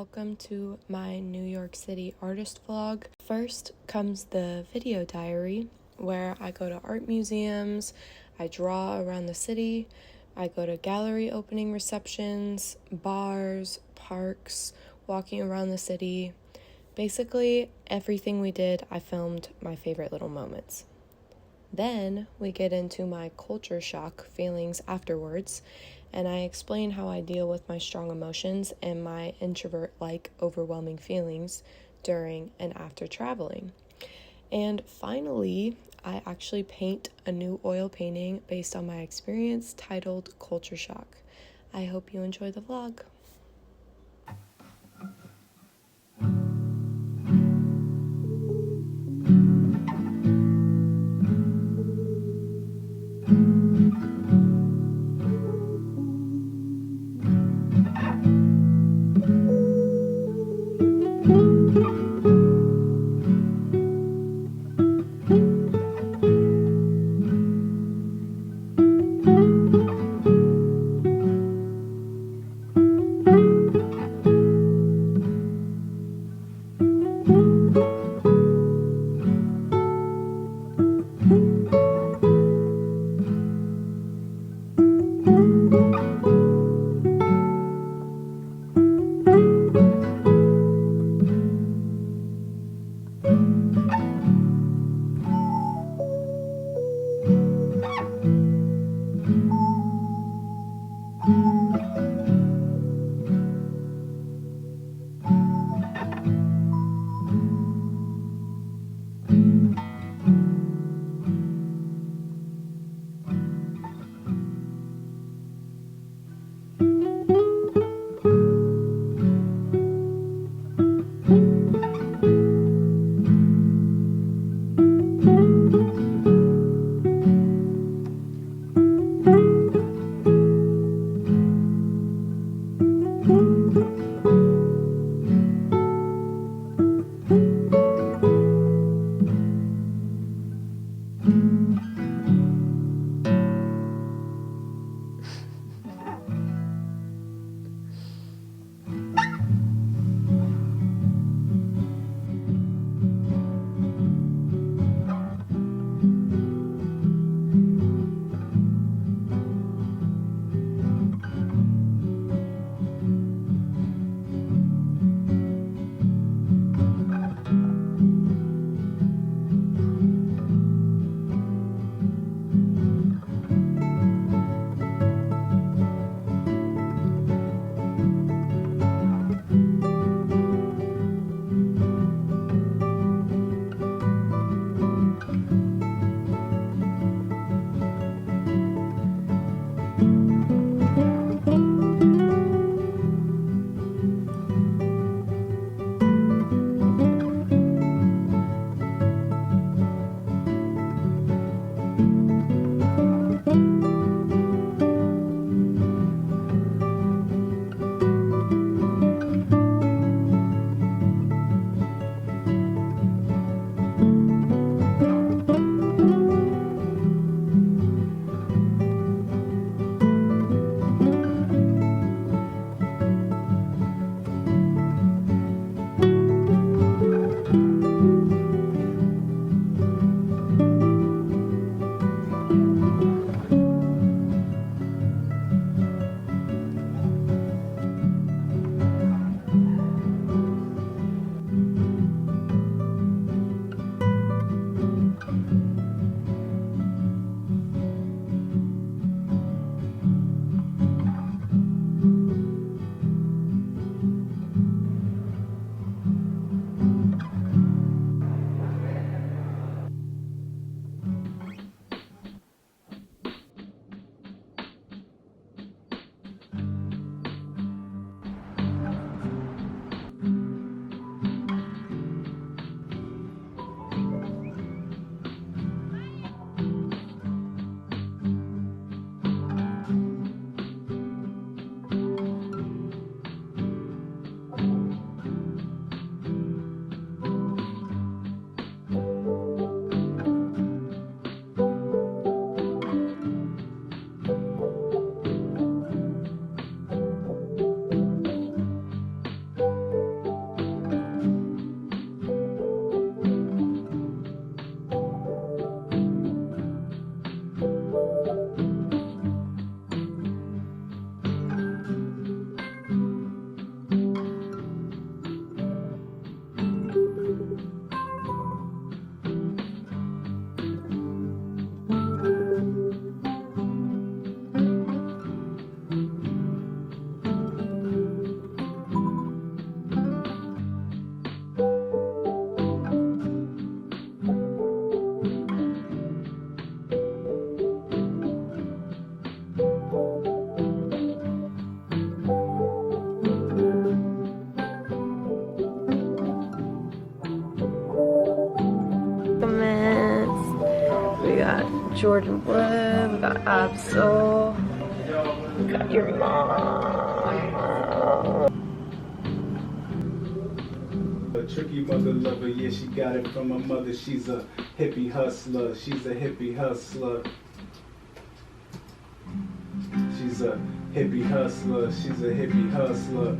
welcome to my New York City artist vlog. First comes the video diary, where I go to art museums, I draw around the city, I go to gallery opening receptions, bars, parks, walking around the city. Basically, everything we did, I filmed my favorite little moments. Then we get into my culture shock feelings afterwards, and I explain how I deal with my strong emotions and my introvert-like overwhelming feelings during and after traveling. And finally, I actually paint a new oil painting based on my experience titled Culture Shock. I hope you enjoy the vlog. Jordan Blue, we got Absol, we got your mom. A tricky mother lover, yeah, she got it from her mother. She's a hippie hustler, she's a hippie hustler. She's a hippie hustler, she's a hippie hustler.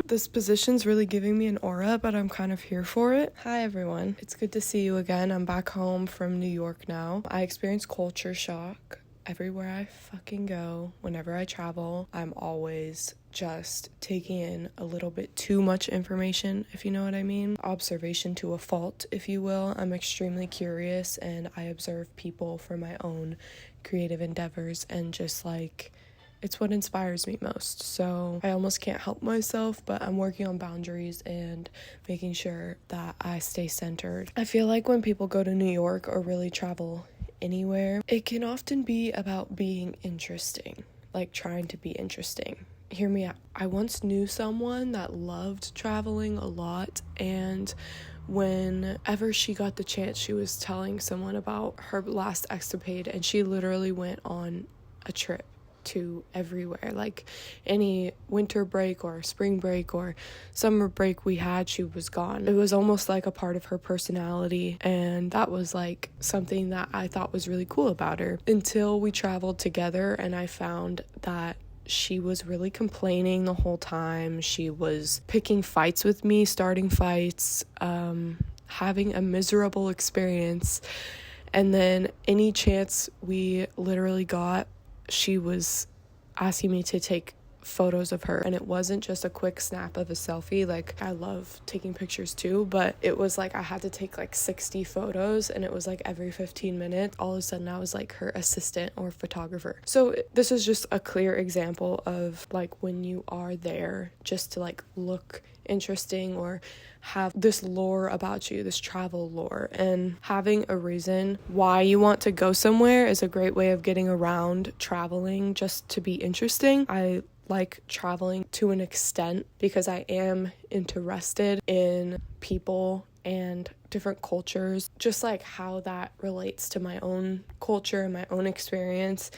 This position's really giving me an aura, but I'm kind of here for it. Hi everyone, it's good to see you again. I'm back home from New York now. I experienced culture shock everywhere I fucking go. Whenever I travel, I'm always just taking in a little bit too much information, if you know what I mean. Observation to a fault, if you will. I'm extremely curious and I observe people for my own creative endeavors, and just like, it's what inspires me most. So I almost can't help myself, but I'm working on boundaries and making sure that I stay centered. I feel like when people go to New York or really travel anywhere, it can often be about being interesting, like trying to be interesting. Hear me out. I once knew someone that loved traveling a lot, and whenever she got the chance, she was telling someone about her last escapade, and she literally went on a trip to everywhere. Like any winter break or spring break or summer break we had, she was gone. It was almost like a part of her personality, and that was like something that I thought was really cool about her, until we traveled together and I found that she was really complaining the whole time. She was picking fights with me, starting fights, having a miserable experience, and then any chance we literally got, she was asking me to take photos of her. And it wasn't just a quick snap of a selfie. Like, I love taking pictures too, but it was like I had to take like 60 photos, and it was like every 15 minutes. All of a sudden I was like her assistant or photographer. So this is just a clear example of like when you are there just to like look interesting or have this lore about you, this travel lore, and having a reason why you want to go somewhere is a great way of getting around traveling just to be interesting. I like traveling to an extent because I am interested in people and different cultures, just like how that relates to my own culture and my own experience.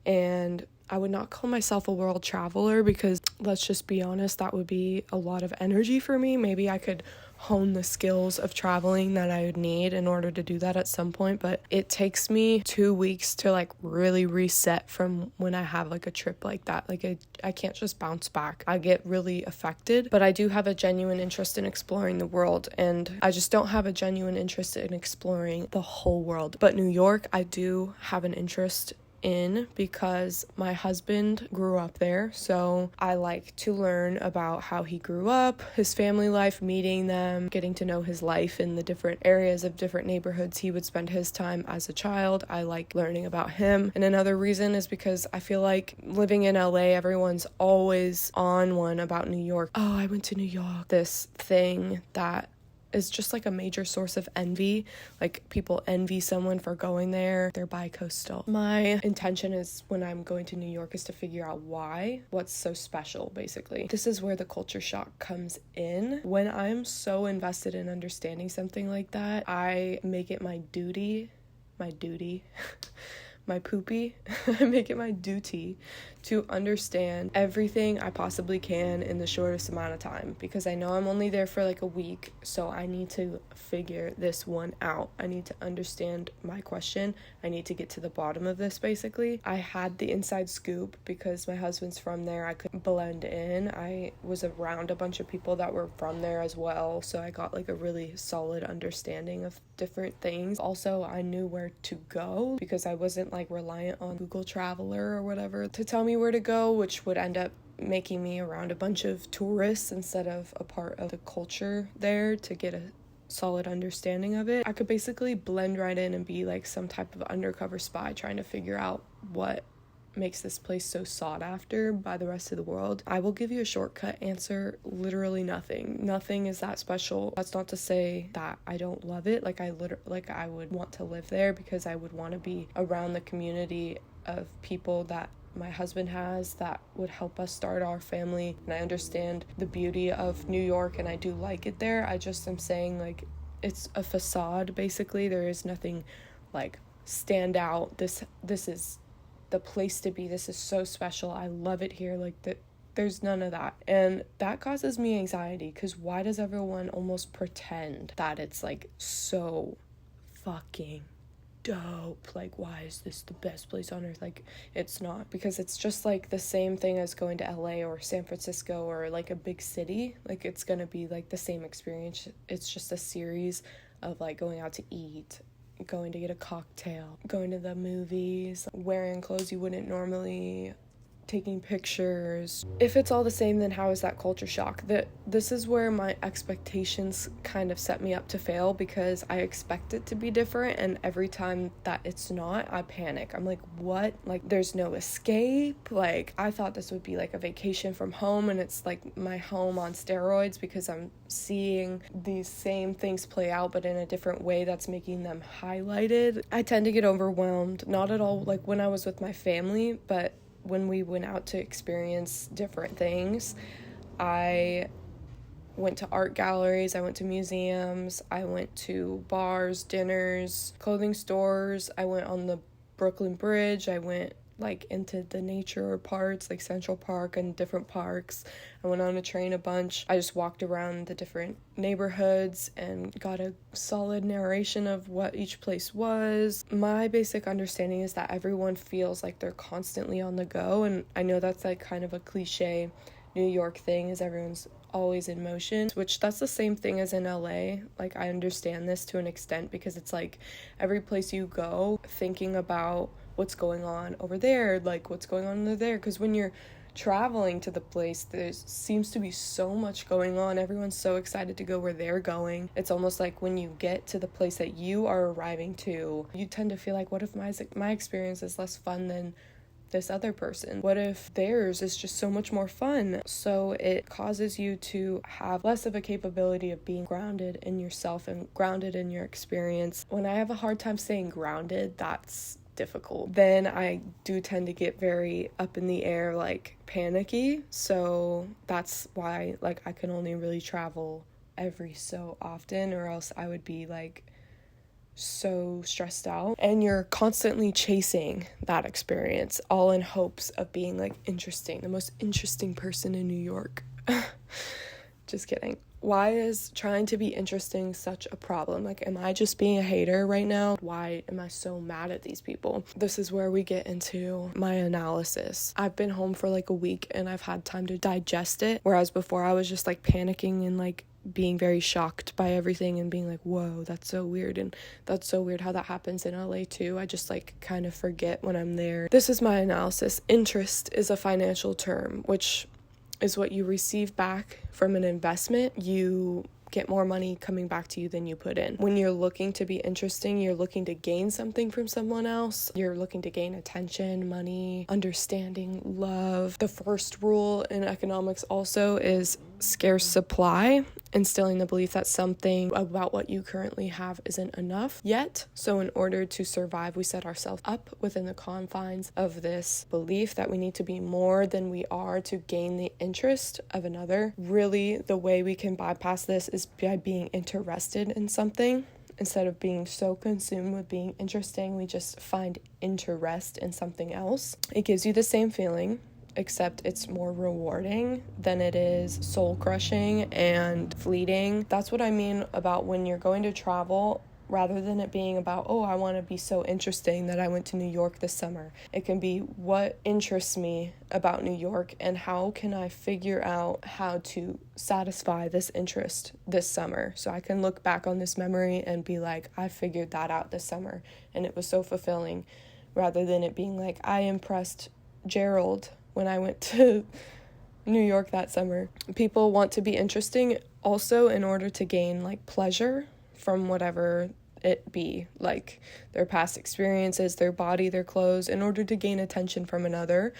And I would not call myself a world traveler because, let's just be honest, that would be a lot of energy for me. Maybe I could hone the skills of traveling that I would need in order to do that at some point, but it takes me 2 weeks to like really reset from when I have like a trip like that. Like I can't just bounce back. I get really affected, but I do have a genuine interest in exploring the world, and I just don't have a genuine interest in exploring the whole world. But New York, I do have an interest in because my husband grew up there, so I like to learn about how he grew up, his family life, meeting them, getting to know his life in the different areas of different neighborhoods he would spend his time as a child. I like learning about him. And another reason is because I feel like living in LA, everyone's always on one about New York. Oh, I went to New York. This thing that is just like a major source of envy. Like, people envy someone for going there. They're bi-coastal. My intention is, when I'm going to New York, is to figure out what's so special, basically. This is where the culture shock comes in. When I'm so invested in understanding something like that, I make it my duty, my poopy, I make it my duty to understand everything I possibly can in the shortest amount of time, because I know I'm only there for like a week, so I need to figure this one out. I need to understand my question. I need to get to the bottom of this, basically. I had the inside scoop because my husband's from there. I couldn't blend in. I was around a bunch of people that were from there as well, so I got like a really solid understanding of different things. Also, I knew where to go because I wasn't like reliant on Google Traveler or whatever to tell me where to go, which would end up making me around a bunch of tourists instead of a part of the culture there to get a solid understanding of it. I could basically blend right in and be like some type of undercover spy trying to figure out what makes this place so sought after by the rest of the world. I will give you a shortcut answer. Literally nothing. Nothing is that special. That's not to say that I don't love it. I would want to live there because I would want to be around the community of people that my husband has that would help us start our family. And I understand the beauty of New York and I do like it there. I just am saying, like, it's a facade, basically. There is nothing like stand out. This is the place to be. This is so special. I love it here. Like, there's none of that. And that causes me anxiety, because why does everyone almost pretend that it's like so fucking dope, like, why is this the best place on earth? Like, it's not, because it's just like the same thing as going to LA or San Francisco or like a big city. Like, it's gonna be like the same experience. It's just a series of like going out to eat, going to get a cocktail, going to the movies, wearing clothes you wouldn't normally, taking pictures. If it's all the same, then how is that culture shock? This is where my expectations kind of set me up to fail, because I expect it to be different, and every time that it's not, I panic. I'm like, what? Like, there's no escape? Like, I thought this would be like a vacation from home, and it's like my home on steroids, because I'm seeing these same things play out but in a different way that's making them highlighted. I tend to get overwhelmed, not at all like when I was with my family, but when we went out to experience different things. I went to art galleries, I went to museums, I went to bars, dinners, clothing stores, I went on the Brooklyn Bridge, I went like into the nature parts like Central Park and different parks. I went on a train a bunch. I just walked around the different neighborhoods and got a solid narration of what each place was. My basic understanding is that everyone feels like they're constantly on the go, and I know that's like kind of a cliche New York thing, is everyone's always in motion, which that's the same thing as in LA. Like, I understand this to an extent, because it's like every place you go thinking about what's going on over there, like what's going on over there, because when you're traveling to the place, there seems to be so much going on. Everyone's so excited to go where they're going. It's almost like when you get to the place that you are arriving to, you tend to feel like, what if my experience is less fun than this other person? What if theirs is just so much more fun? So it causes you to have less of a capability of being grounded in yourself and grounded in your experience. When I have a hard time staying grounded, that's difficult. Then I do tend to get very up in the air, like panicky. So that's why like I can only really travel every so often, or else I would be like so stressed out. And you're constantly chasing that experience, all in hopes of being like interesting, the most interesting person in New York. Just kidding. Why is trying to be interesting such a problem? Like, am I just being a hater right now? Why am I so mad at these people? This is where we get into my analysis. I've been home for like a week and I've had time to digest it, whereas before I was just like panicking and like being very shocked by everything and being like, whoa, that's so weird, and that's so weird how that happens in LA too. I just like kind of forget when I'm there. This is my analysis. Interest is a financial term, which is what you receive back from an investment. You get more money coming back to you than you put in. When you're looking to be interesting, you're looking to gain something from someone else. You're looking to gain attention, money, understanding, love. The first rule in economics also is scarce supply, instilling the belief that something about what you currently have isn't enough yet. So in order to survive, we set ourselves up within the confines of this belief that we need to be more than we are to gain the interest of another. Really, the way we can bypass this is by being interested in something. Instead of being so consumed with being interesting, we just find interest in something else. It gives you the same feeling, except it's more rewarding than it is soul-crushing and fleeting. That's what I mean about when you're going to travel, rather than it being about, oh, I want to be so interesting that I went to New York this summer. It can be, what interests me about New York and how can I figure out how to satisfy this interest this summer, so I can look back on this memory and be like, I figured that out this summer and it was so fulfilling, rather than it being like, I impressed Gerald when I went to New York that summer. People want to be interesting also in order to gain like pleasure from whatever it be, like their past experiences, their body, their clothes, in order to gain attention from another,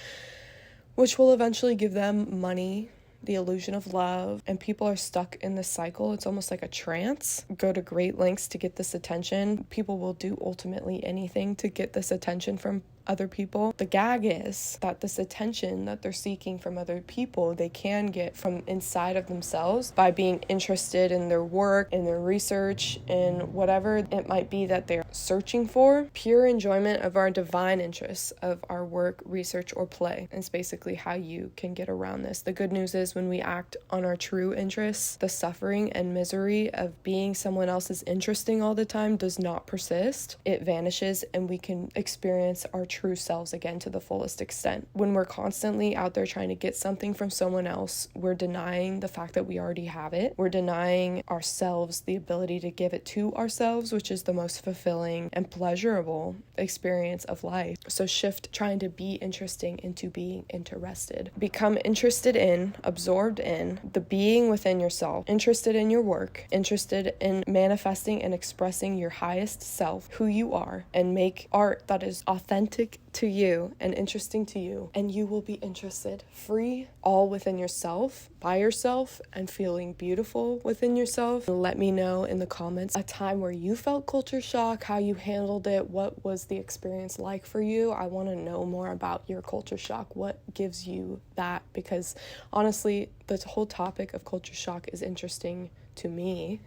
which will eventually give them money, the illusion of love, and people are stuck in this cycle. It's almost like a trance. Go to great lengths to get this attention. People will do ultimately anything to get this attention from other people. The gag is that this attention that they're seeking from other people, they can get from inside of themselves by being interested in their work, in their research, in whatever it might be that they're searching for. Pure enjoyment of our divine interests, of our work, research, or play. It's basically how you can get around this. The good news is when we act on our true interests, the suffering and misery of being someone else's interesting all the time does not persist. It vanishes, and we can experience our true selves again to the fullest extent. When we're constantly out there trying to get something from someone else, we're denying the fact that we already have it. We're denying ourselves the ability to give it to ourselves, which is the most fulfilling and pleasurable experience of life. So shift trying to be interesting into being interested. Become interested in, absorbed in the being within yourself, interested in your work, interested in manifesting and expressing your highest self, who you are, and make art that is authentic to you and interesting to you, and you will be interested, free, all within yourself, by yourself, and feeling beautiful within yourself. Let me know in the comments a time where you felt culture shock, how you handled it, what was the experience like for you. I want to know more about your culture shock, what gives you that, because honestly, the whole topic of culture shock is interesting to me.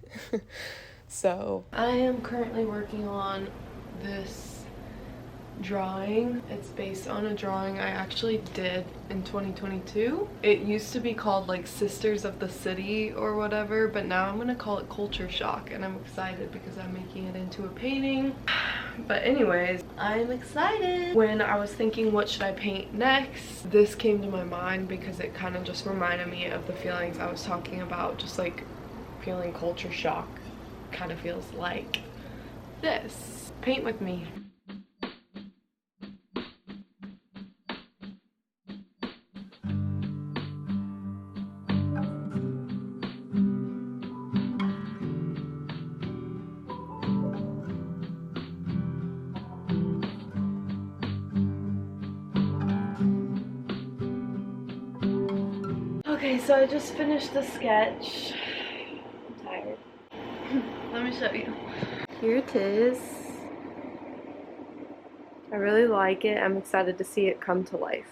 So I am currently working on this drawing. It's based on a drawing I actually did in 2022. It used to be called like Sisters of the City or whatever, but now I'm gonna call it Culture Shock, and I'm excited because I'm making it into a painting. But anyways, I'm excited. When I was thinking what should I paint next, this came to my mind because it kind of just reminded me of the feelings I was talking about, just like feeling culture shock kind of feels like this. Paint with me. Okay, so I just finished the sketch. I'm tired. Let me show you. Here it is. I really like it. I'm excited to see it come to life.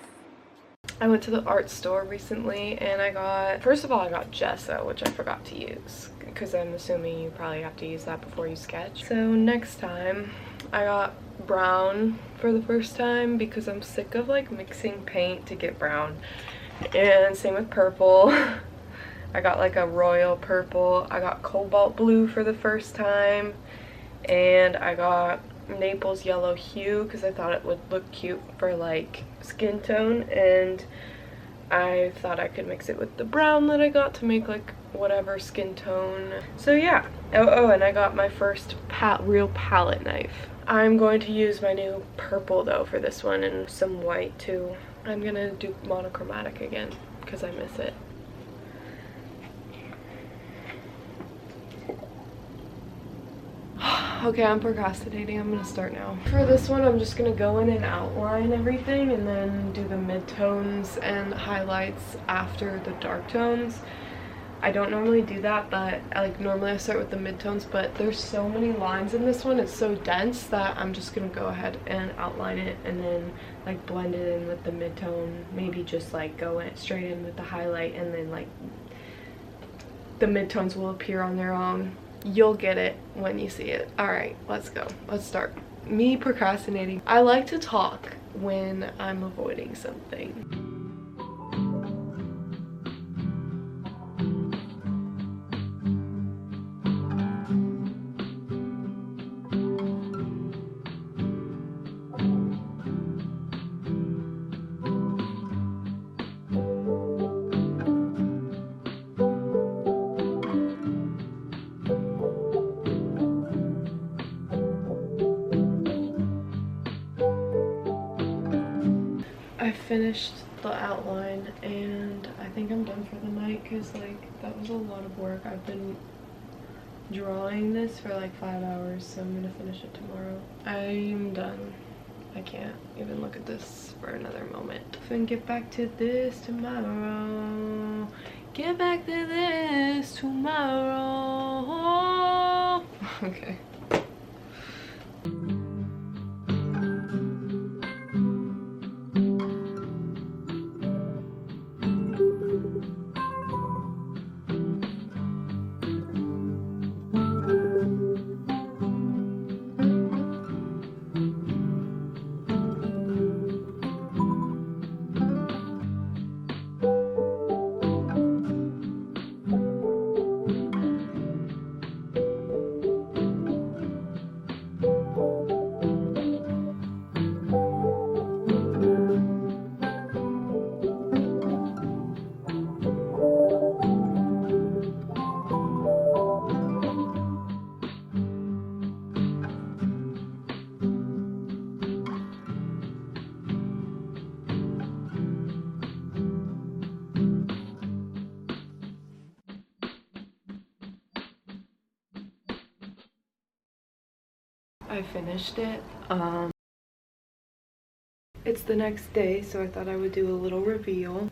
I went to the art store recently and I got, first of all, I got gesso, which I forgot to use because I'm assuming you probably have to use that before you sketch. So next time I got brown for the first time because I'm sick of like mixing paint to get brown. And same with purple. I got like a royal purple. I got cobalt blue for the first time. And I got Naples yellow hue because I thought it would look cute for like skin tone. And I thought I could mix it with the brown that I got to make like whatever skin tone. So yeah. Oh, and I got my first real palette knife. I'm going to use my new purple though for this one, and some white too. I'm gonna do monochromatic again because I miss it. Okay, I'm procrastinating. I'm gonna start now. For this one, I'm just gonna go in and outline everything and then do the midtones and highlights after the dark tones. I don't normally do that, but normally I start with the midtones, but there's so many lines in this one, it's so dense that I'm just gonna go ahead and outline it and then like blend it in with the midtone, maybe just like go in straight in with the highlight, and then like the midtones will appear on their own. You'll get it when you see it. All right, let's go. Let's start. Me procrastinating. I like to talk when I'm avoiding something. I finished the outline and I think I'm done for the night because like that was a lot of work. I've been drawing this for like 5 hours, so I'm gonna finish it tomorrow. I'm done. I can't even look at this for another moment. And get back to this tomorrow. Get back to this tomorrow. Okay. I finished it. It's the next day, so I thought I would do a little reveal.